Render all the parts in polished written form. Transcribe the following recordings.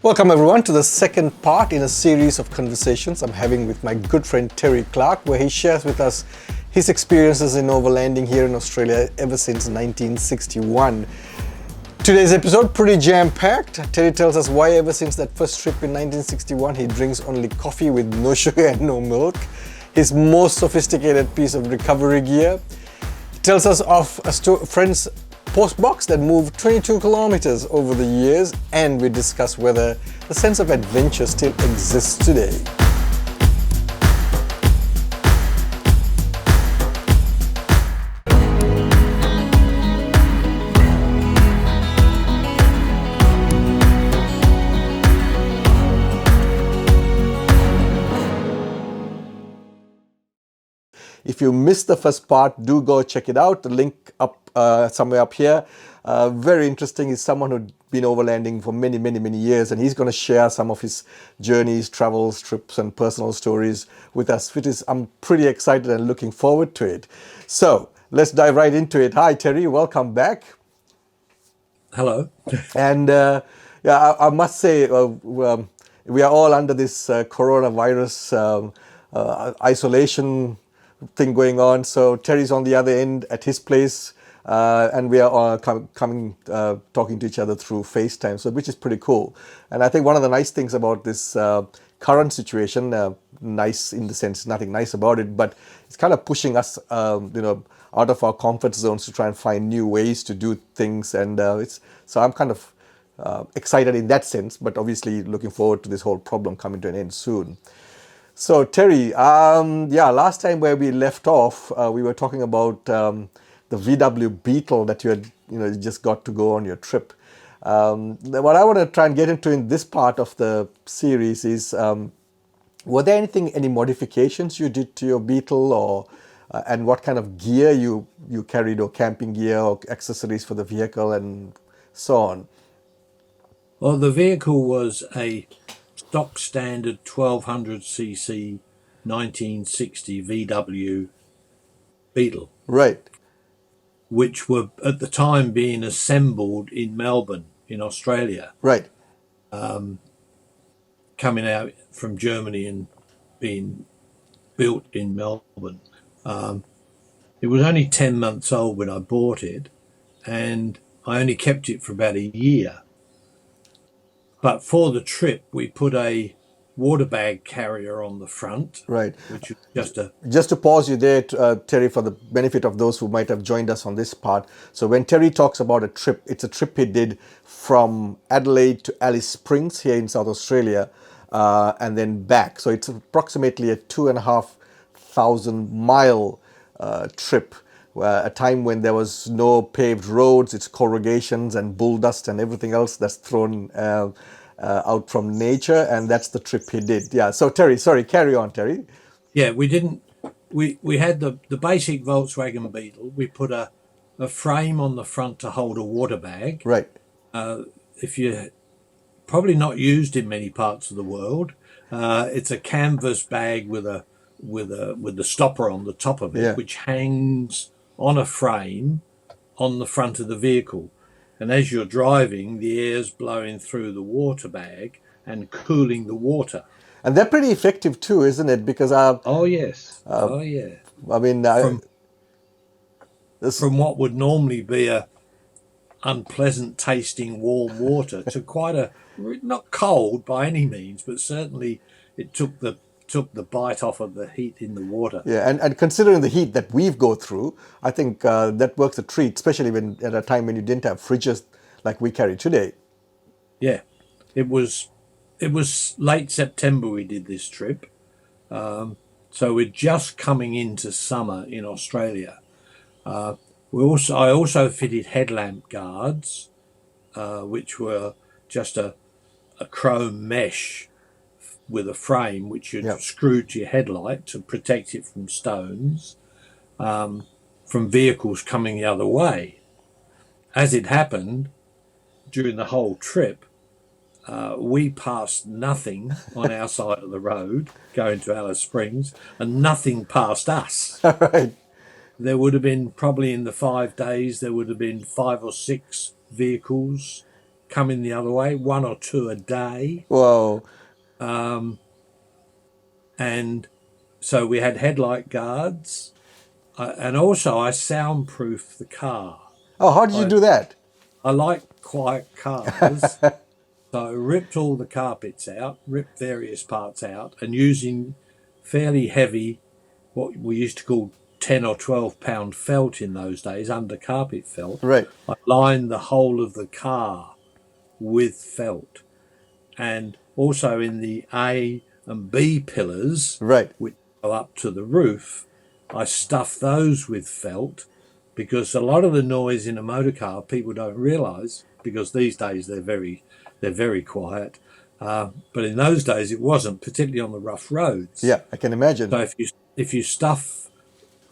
Welcome everyone to the second part in a series of conversations I'm having with my good friend Terry Clark, where he shares with us his experiences in overlanding here in Australia ever since 1961. Today's episode, pretty jam-packed. Terry tells us why ever since that first trip in 1961 he drinks only coffee with no sugar and no milk, his most sophisticated piece of recovery gear. He tells us of a friend's postbox that moved 22 kilometers over the years, and we discuss whether the sense of adventure still exists today. If you missed the first part, do go check it out. The link up somewhere up here. Very interesting. He's someone who'd been overlanding for many years, and he's going to share some of his journeys, travels, trips, and personal stories with us, which is I'm pretty excited and looking forward to it. So let's dive right into it. Hi, Terry. Welcome back. Hello. And I must say, we are all under this coronavirus isolation thing going on. So Terry's on the other end at his place, and we are all talking to each other through FaceTime, so which is pretty cool. And I think one of the nice things about this current situation, nice in the sense nothing nice about it, but it's kind of pushing us, out of our comfort zones to try and find new ways to do things. And so I'm kind of excited in that sense, but obviously looking forward to this whole problem coming to an end soon. So Terry, last time where we left off, we were talking about the VW Beetle that you had, just got to go on your trip. What I want to try and get into in this part of the series is, were there any modifications you did to your Beetle, or and what kind of gear you carried, or camping gear or accessories for the vehicle and so on? Well, the vehicle was a stock standard 1200cc 1960 VW Beetle. Right. Which were at the time being assembled in Melbourne in Australia. Right. Coming out from Germany and being built in Melbourne. It was only 10 months old when I bought it, and I only kept it for about a year. But for the trip, we put a water bag carrier on the front. Right. Which is just to pause you there, Terry, for the benefit of those who might have joined us on this part. So when Terry talks about a trip, it's a trip he did from Adelaide to Alice Springs here in South Australia, and then back. So it's approximately a 2,500 mile trip. A time when there was no paved roads, it's corrugations and bull dust and everything else that's thrown out from nature, and that's the trip he did. Yeah. So Terry, sorry, carry on, Terry. Yeah, we had the basic Volkswagen Beetle. We put a frame on the front to hold a water bag. Right. If you probably not used in many parts of the world, it's a canvas bag with the stopper on the top of it, yeah, which hangs on a frame on the front of the vehicle. And as you're driving, the air's blowing through the water bag and cooling the water. And they're pretty effective too, isn't it? Because oh yes, yeah. I mean, from what would normally be a unpleasant tasting warm water to quite a, not cold by any means, but certainly it took the bite off of the heat in the water. Yeah, and considering the heat that we've go through, I think that works a treat, especially when at a time when you didn't have fridges like we carry today. Yeah, it was late September we did this trip, so we're just coming into summer in Australia. I also fitted headlamp guards, which were just a chrome mesh with a frame which you'd screw to your headlight to protect it from stones, from vehicles coming the other way. As it happened, during the whole trip, we passed nothing on our side of the road going to Alice Springs, and nothing passed us. Right. There would have been, probably in the 5 days, there would have been 5 or 6 vehicles coming the other way, 1 or 2 a day. Wow. And so we had headlight guards. And also I soundproof the car. Oh, how did you do that? I like quiet cars. So I ripped all the carpets out, ripped various parts out, and using fairly heavy, what we used to call 10 or 12 pound felt in those days, under carpet felt, Right. I lined the whole of the car with felt. And also in the A and B pillars, Right. which go up to the roof, I stuffed those with felt, because a lot of the noise in a motor car people don't realise, because these days they're very quiet. But in those days it wasn't, particularly on the rough roads. Yeah, I can imagine. So if you stuff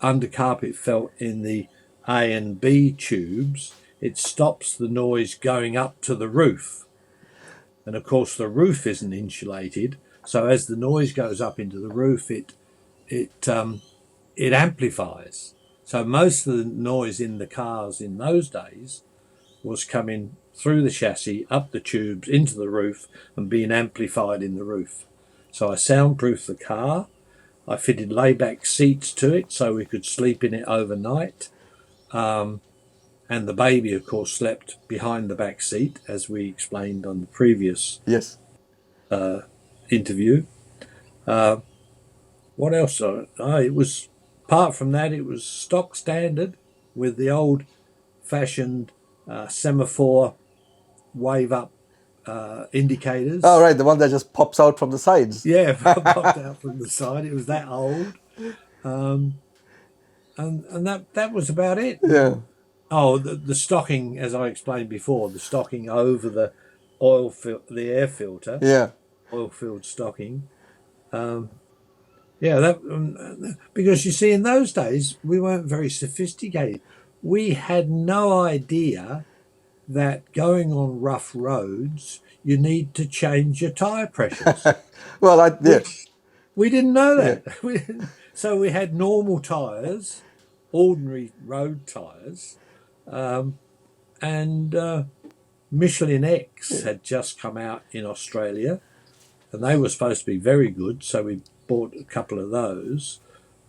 under carpet felt in the A and B tubes, it stops the noise going up to the roof. And of course the roof isn't insulated, so as the noise goes up into the roof, it amplifies. So most of the noise in the cars in those days was coming through the chassis, up the tubes, into the roof, and being amplified in the roof. So I soundproofed the car. I fitted layback seats to it so we could sleep in it overnight. And the baby, of course, slept behind the back seat, as we explained on the previous Yes. interview. What else? It was, apart from that, it was stock standard with the old-fashioned semaphore wave-up indicators. Oh, right, the one that just pops out from the sides. Yeah, popped out from the side. It was that old. And that was about it. Yeah. Oh, the stocking, as I explained before, the stocking over the the air filter, Yeah. oil-filled stocking. Because you see, in those days we weren't very sophisticated. We had no idea that going on rough roads you need to change your tire pressures. Well, yes. We didn't know that. So we had normal tires, ordinary road tires, and Michelin X had just come out in Australia, and they were supposed to be very good, so we bought a couple of those,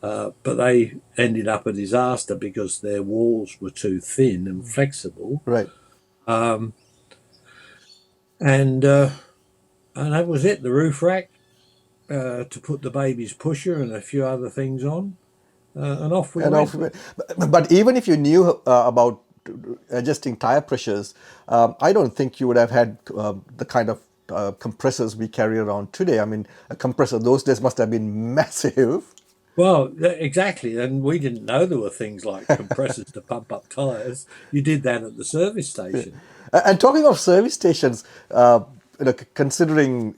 but they ended up a disaster because their walls were too thin and flexible. Right. And that was it, the roof rack, to put the baby's pusher and a few other things on, and off we went. But even if you knew about adjusting tire pressures, I don't think you would have had the kind of compressors we carry around today. I mean, a compressor those days must have been massive. Well, exactly, and we didn't know there were things like compressors to pump up tires. You did that at the service station. And talking of service stations, considering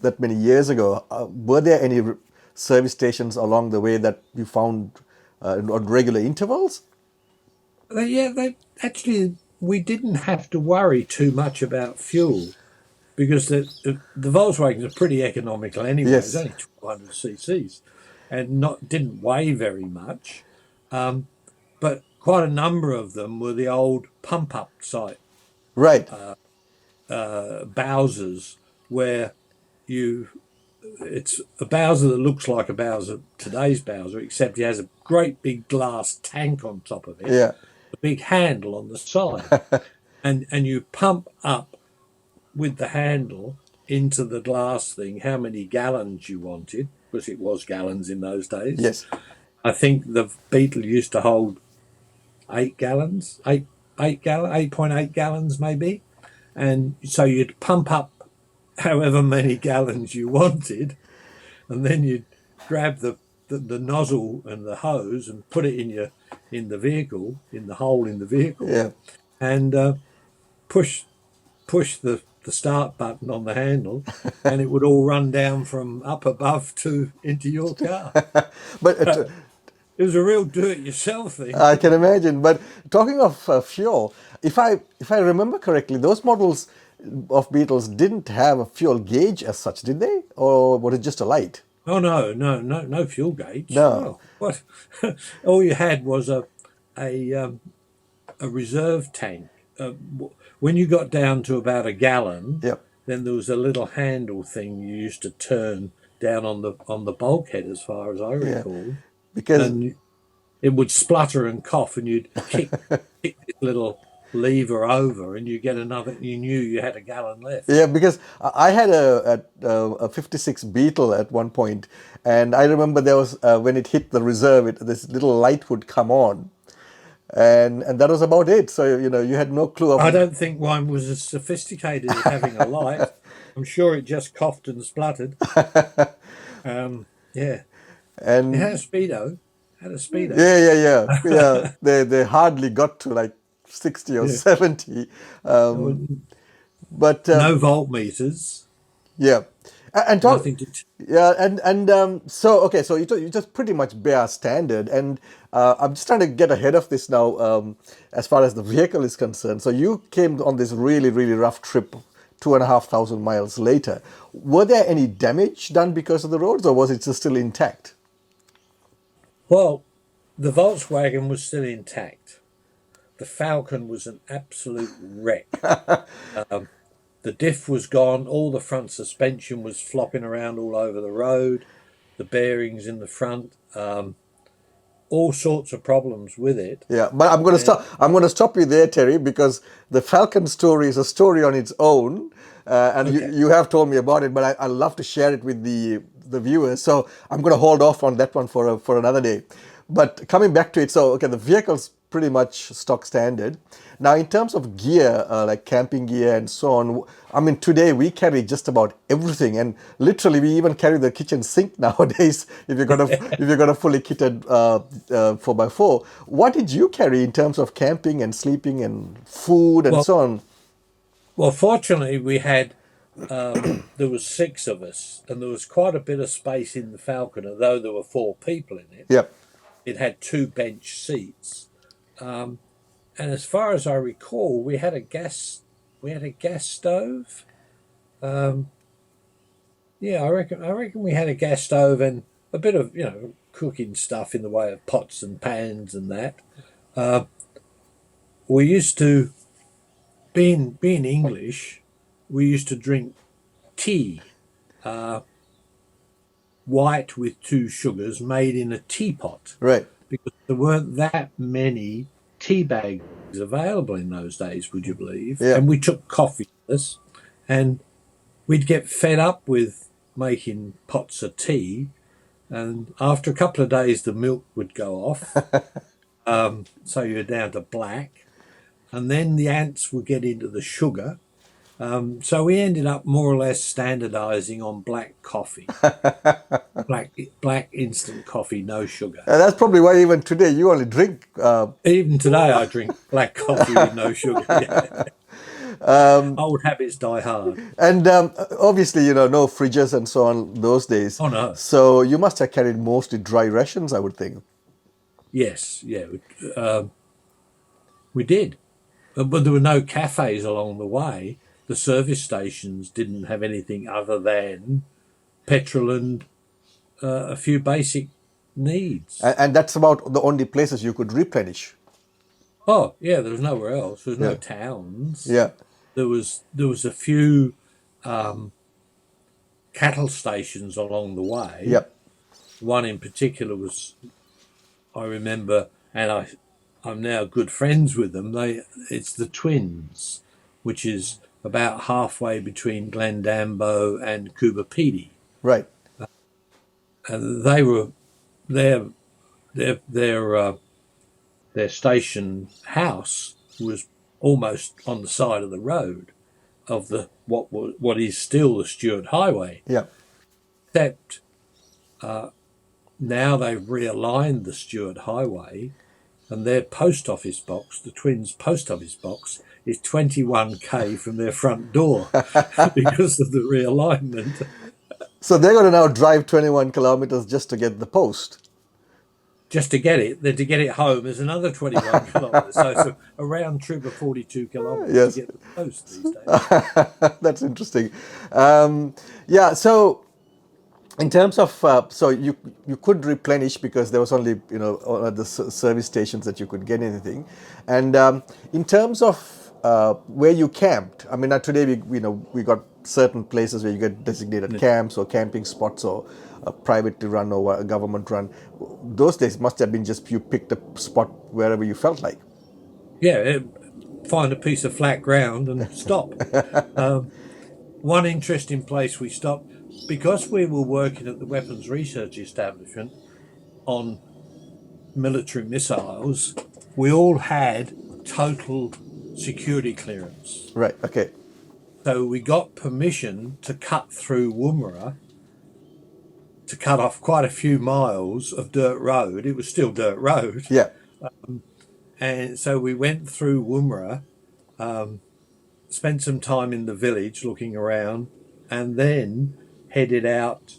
that many years ago, were there any service stations along the way that you found on regular intervals? We didn't have to worry too much about fuel, because the Volkswagens are pretty economical anyway. Yes. It's only 1200 cc's and didn't weigh very much. But quite a number of them were the old pump-up site. Right. Bowsers, where it's a Bowser that looks like a Bowser, today's Bowser, except he has a great big glass tank on top of it. Yeah. A big handle on the side. and you pump up with the handle into the glass thing how many gallons you wanted, because it was gallons in those days. Yes. I think the Beetle used to hold 8 gallons, 8.8 gallons maybe. And so you'd pump up however many gallons you wanted, and then you'd grab the nozzle and the hose and put it in the vehicle, in the hole in the vehicle, Yeah. and push the start button on the handle, and it would all run down from up above into your car. But It was a real do-it-yourself thing. I can imagine. But talking of fuel, if I remember correctly, those models of Beetles didn't have a fuel gauge as such, did they? Or was it just a light? Oh no fuel gauge. No. Oh, what? All you had was a reserve tank, when you got down to about a gallon, Yep. then there was a little handle thing you used to turn down on the bulkhead, as far as I Yeah. recall, Because and it would splutter and cough, and you'd kick this little lever over, and you get another. You knew you had a gallon left. yeah, because I had a 56 Beetle at one point, and I remember there was when it hit the reserve, this little light would come on, and that was about it. So you had no clue I of. don't think one was as sophisticated as having a light. I'm sure it just coughed and spluttered. Yeah, it had a And speedo. Had a speedo. yeah. They hardly got to like 60 or Yeah. 70, There were but no voltmeters. yeah, and talk. Nothing to. Yeah, and so okay, so you just pretty much bare standard, and I'm just trying to get ahead of this now, as far as the vehicle is concerned. So you came on this really rough trip, 2,500 miles later. Were there any damage done because of the roads, or was it just still intact? Well, the Volkswagen was still intact. The Falcon was an absolute wreck. The diff was gone. All the front suspension was flopping around all over the road. The bearings in the front, all sorts of problems with it. Yeah, but I'm going to And stop. I'm going to stop you there, Terry, because the Falcon story is a story on its own, and okay, you have told me about it. But I'd love to share it with the viewers. So I'm going to hold off on that one for another day. But coming back to it, so okay, the vehicle's pretty much stock standard. Now, in terms of gear, like camping gear and so on, I mean, today we carry just about everything, and literally we even carry the kitchen sink nowadays. If you're gonna fully kitted 4x4, what did you carry in terms of camping and sleeping and food and well, so on? well, fortunately we had. There was six of us, and there was quite a bit of space in the Falcon. Although there were four people in it, Yep. it had two bench seats. And as far as I recall, we had a gas stove. Yeah, I reckon we had a gas stove and a bit of cooking stuff in the way of pots and pans and that. We used to, being English, we used to drink tea, white with two sugars, made in a teapot, Right. because there weren't that many tea bags available in those days, would you believe? Yeah. And we took coffee with us, and we'd get fed up with making pots of tea, and after a couple of days the milk would go off, so you're down to black, and then the ants would get into the sugar. So we ended up more or less standardizing on black coffee, black instant coffee, no sugar. And that's probably why even today you only drink. Even today, I drink black coffee with no sugar. Yeah. Old habits die hard. And obviously, no fridges and so on those days. Oh no. So you must have carried mostly dry rations, I would think. Yes, yeah, we did, but there were no cafes along the way. The service stations didn't have anything other than petrol and a few basic needs. And that's about the only places you could replenish. Oh yeah, there was nowhere else. There was no Yeah. towns. Yeah. There was a few cattle stations along the way. Yep. One in particular was, I remember, and I'm now good friends with them. It's the Twins, which is about halfway between Glendambo and Coobapedy. Right. And they were their station house was almost on the side of the road of the what is still the Stewart Highway, Yep. except now they've realigned the Stewart Highway, and their post office box, the Twins' post office box, is 21k from their front door because of the realignment. So they're going to now drive 21 kilometers just to get the post. Just to get it, then to get it home is another 21 kilometres. So it's a round trip of 42 kilometres Yes. to get the post these days. That's interesting. Yeah. So in terms of, so you could replenish because there was only at the service stations that you could get anything, and in terms of where you camped. I mean, now today we got certain places where you get designated camps or camping spots or privately run or a government run. Those days must have been just you picked a spot wherever you felt like. Yeah, find a piece of flat ground and stop. One interesting place we stopped, because we were working at the Weapons Research Establishment on military missiles, we all had total security clearance. Right. Okay. So we got permission to cut through Woomera, to cut off quite a few miles of dirt road. It was still dirt road. Yeah. And so we went through Woomera, spent some time in the village looking around, and then headed out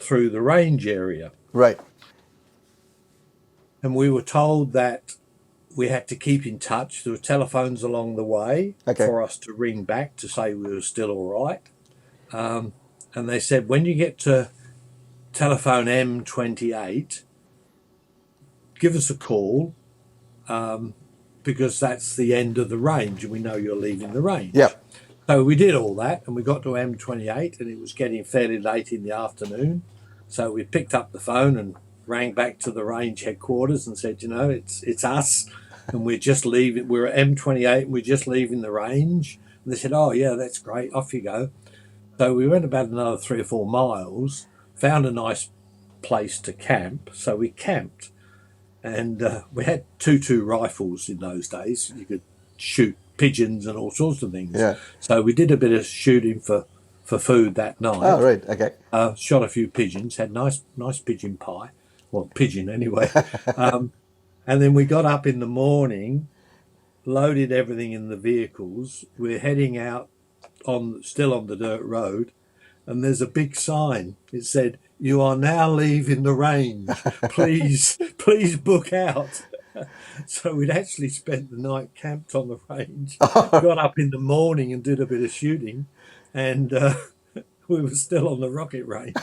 through the range area. Right. And we were told that we had to keep in touch. There were telephones along the way for us to ring back to say we were still all right. And they said, when you get to telephone M28, give us a call, because that's the end of the range and we know you're leaving the range. Yeah. So we did all that and we got to M28 and it was getting fairly late in the afternoon. So we picked up the phone and rang back to the range headquarters and said, it's us and we're just leaving. We're at M28 and we're just leaving the range. And they said, oh, yeah, that's great. Off you go. So we went about another 3 or 4 miles, found a nice place to camp. So we camped. And we had 2.2 rifles in those days. You could shoot pigeons and all sorts of things. Yeah. So we did a bit of shooting for food that night. Oh, right. Okay. Shot a few pigeons, had nice pigeon pie. Well, pigeon anyway. And then we got up in the morning, loaded everything in the vehicles. We're heading out still on the dirt road. And there's a big sign. It said, "You are now leaving the range. Please book out." So we'd actually spent the night camped on the range, got up in the morning and did a bit of shooting, and we were still on the rocket range.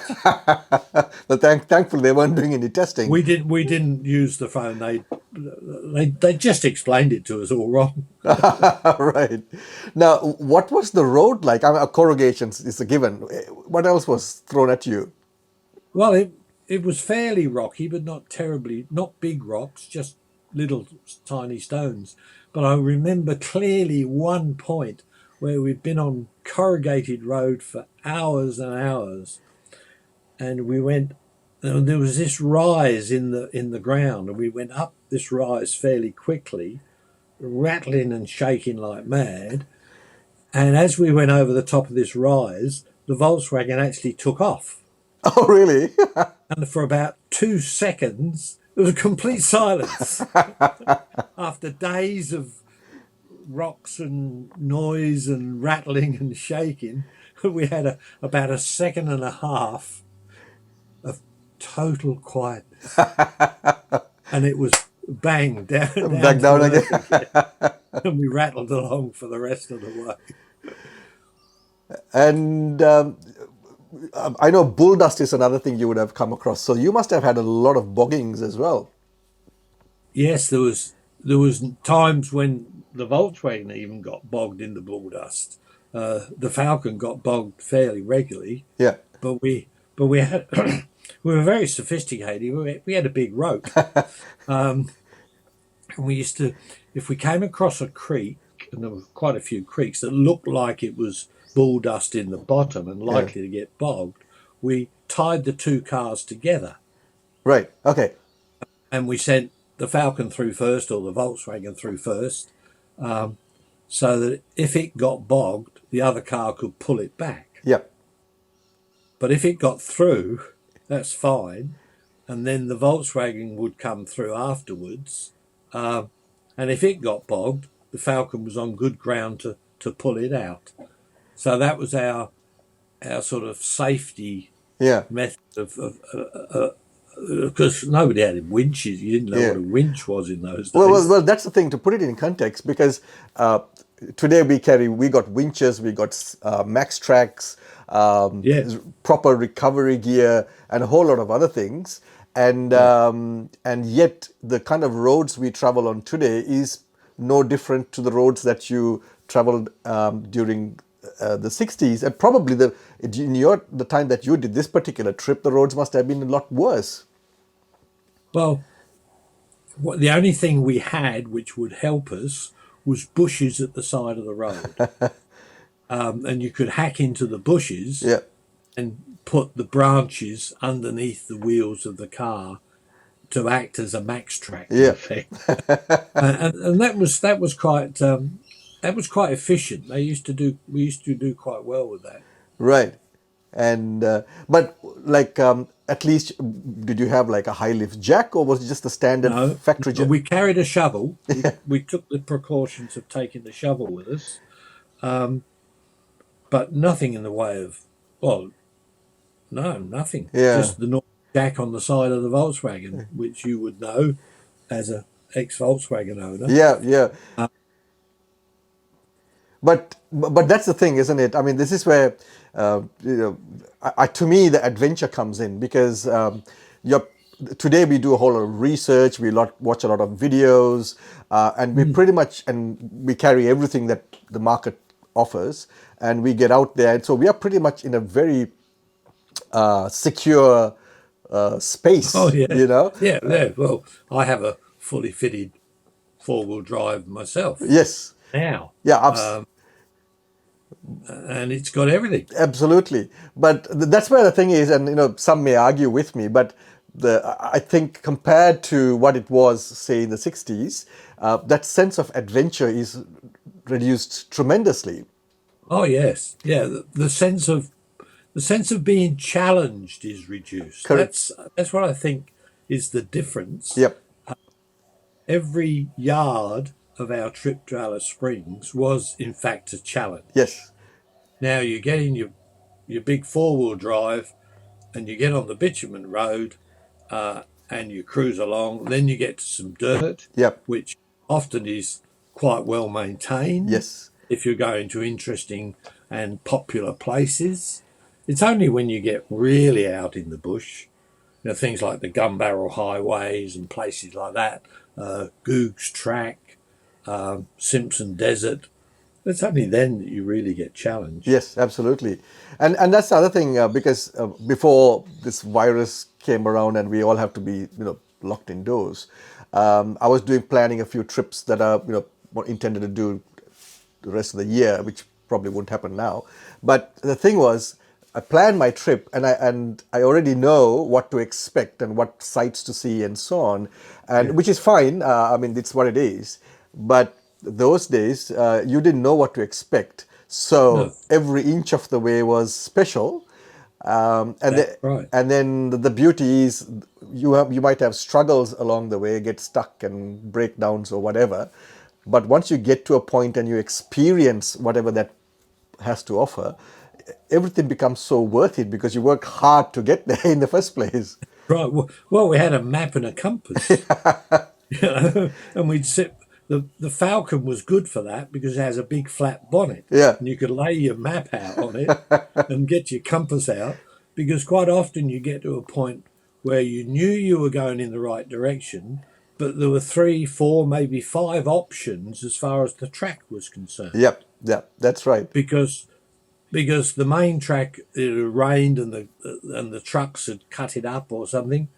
But thankfully they weren't doing any testing. We didn't use the phone. They just explained it to us all wrong. Right. Now, what was the road like? I mean, corrugations is a given. What else was thrown at you? Well, it was fairly rocky, but not big rocks, just little tiny stones. But I remember clearly one point where we'd been on corrugated road for hours and hours, and there was this rise in the ground, and we went up this rise fairly quickly, rattling and shaking like mad. And as we went over the top of this rise, the Volkswagen actually took off. Oh, really? And for about 2 seconds, there was a complete silence. After days of rocks and noise and rattling and shaking, we had about a second and a half of total quietness. And it was bang, down Back down again. And we rattled along for the rest of the way. And I know bull dust is another thing you would have come across. So you must have had a lot of boggings as well. Yes, there was times when the Volkswagen even got bogged in the bull dust. The Falcon got bogged fairly regularly. Yeah. But we had we were very sophisticated. We had a big rope. And we used to, if we came across a creek, and there were quite a few creeks that looked like it was bull dust in the bottom and likely to get bogged, we tied the 2 cars together. Right. Okay. And we sent the Falcon through first, or the Volkswagen through first, so that if it got bogged, the other car could pull it back. Yeah. But if it got through, that's fine. And then the Volkswagen would come through afterwards. And if it got bogged, the Falcon was on good ground to pull it out. So that was our sort of safety method of because nobody had winches. You didn't know what a winch was in those days. Well, that's the thing, to put it in context, because today we got winches, we got max tracks, proper recovery gear, and a whole lot of other things. And yet the kind of roads we travel on today is no different to the roads that you traveled during the 60s. And probably the time that you did this particular trip, the roads must have been a lot worse. Well, the only thing we had which would help us was bushes at the side of the road. And you could hack into the bushes Yeah, and put the branches underneath the wheels of the car to act as a max track in yeah, effect. And that was quite efficient. We used to do quite well with that. right. And but like at least did you have like a high lift jack, or was it just the standard No, factory jack? we carried a shovel. We took the precautions of taking the shovel with us, but nothing in the way of, well, no, nothing. Yeah, Just the normal jack on the side of the Volkswagen, which you would know as a ex-Volkswagen owner. yeah, yeah. But that's the thing, isn't it? I mean, this is where to me the adventure comes in, because you're today we do a whole lot of research, watch a lot of videos, and we carry everything that the market offers, and we get out there, and so we are pretty much in a very secure Oh space, yeah, you know. yeah, yeah. Well, I have a fully fitted four-wheel drive myself Yes, now, yeah, and it's got everything. absolutely. But that's where the thing is, and some may argue with me, but I think compared to what it was, say, in the 60s, that sense of adventure is reduced tremendously. Oh yes, yeah. The sense of being challenged is reduced. Correct. That's what I think is the difference. Yep. Every yard of our trip to Alice Springs was, in fact, a challenge. Yes. Now you get in your big four-wheel drive and you get on the bitumen road and you cruise along. Then you get to some dirt, Yep. which often is quite well maintained Yes. if you're going to interesting and popular places. It's only when you get really out in the bush, things like the Gun Barrel Highways and places like that, Goog's Track, Simpson Desert. It's only then that you really get challenged. Yes, absolutely. And that's the other thing, because before this virus came around and we all have to be locked indoors, I was planning a few trips that are intended to do the rest of the year, which probably won't happen now. But the thing was, I planned my trip, and I already know what to expect and what sights to see and so on, and Yeah. which is fine. I mean, it's what it is. But those days, you didn't know what to expect, so No, every inch of the way was special. that's right. And then the beauty is you might have struggles along the way, get stuck and breakdowns or whatever. But once you get to a point and you experience whatever that has to offer, everything becomes so worth it because you work hard to get there in the first place. Right. Well, we had a map and a compass, and we'd sit. The Falcon was good for that because it has a big flat bonnet, Yeah, and you could lay your map out on it and get your compass out. Because quite often you get to a point where you knew you were going in the right direction, but there were 3, 4, maybe 5 options as far as the track was concerned. yep, that's right. Because the main track, it had rained and the trucks had cut it up or something,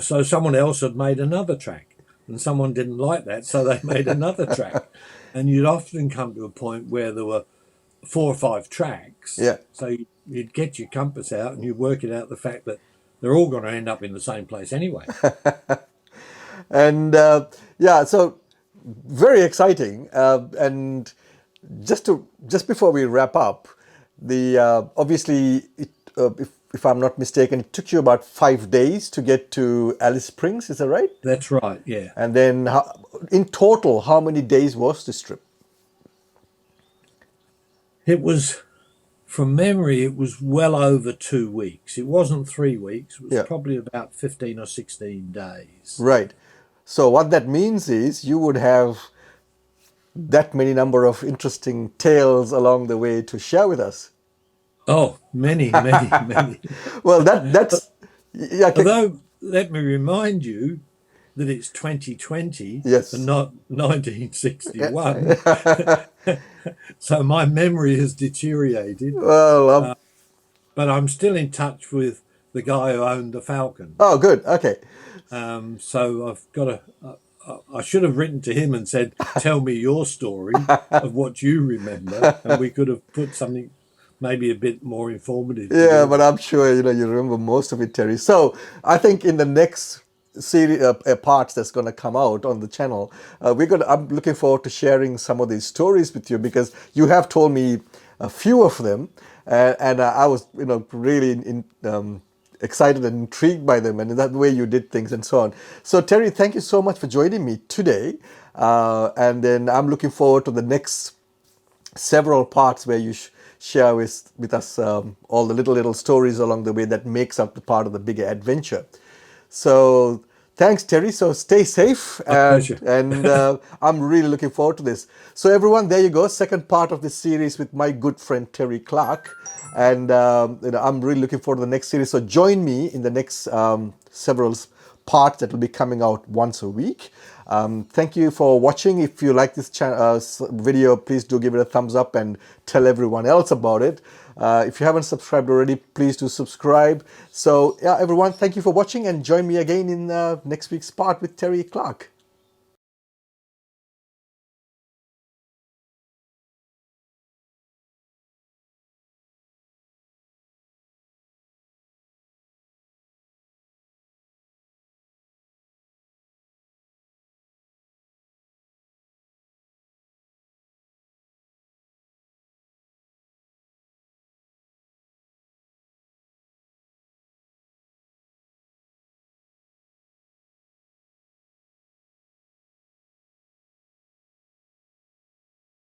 so someone else had made another track, and someone didn't like that, so they made another track, and you'd often come to a point where there were 4 or 5 tracks. Yeah, So you'd get your compass out and you'd work it out the fact that they're all going to end up in the same place anyway. and yeah, so very exciting. And just before we wrap up, the obviously if I'm not mistaken, it took you about 5 days to get to Alice Springs. Is that right? That's right, yeah. And then in total, how many days was this trip? It was, from memory, it was well over 2 weeks. It wasn't 3 weeks. It was Yeah. probably about 15 or 16 days. Right. So what that means is you would have that many number of interesting tales along the way to share with us. Oh, many, many, many. Well, that's yeah. Although, let me remind you, that it's 2020 Yes. and not 1961. So my memory has deteriorated, Well, but I'm still in touch with the guy who owned the Falcon. oh, good. Okay. So I've got a. I should have written to him and said, "Tell me your story of what you remember," and we could have put something maybe a bit more informative Yeah, but together. I'm sure you remember most of it, Terry. So I think in the next series parts that's going to come out on the channel, I'm looking forward to sharing some of these stories with you because you have told me a few of them, and I was really excited and intrigued by them and that way you did things and so on. So Terry, thank you so much for joining me today, and then I'm looking forward to the next several parts where you share with us all the little stories along the way that makes up the part of the bigger adventure. So thanks, Terry. So stay safe, My pleasure. and I'm really looking forward to this. So everyone, there you go, second part of this series with my good friend Terry Clark, and I'm really looking forward to the next series. So join me in the next several parts that will be coming out once a week. Thank you for watching. If you like this video, please do give it a thumbs up and tell everyone else about it. If you haven't subscribed already, please do subscribe. So yeah, everyone, thank you for watching and join me again in next week's part with Terry Clark.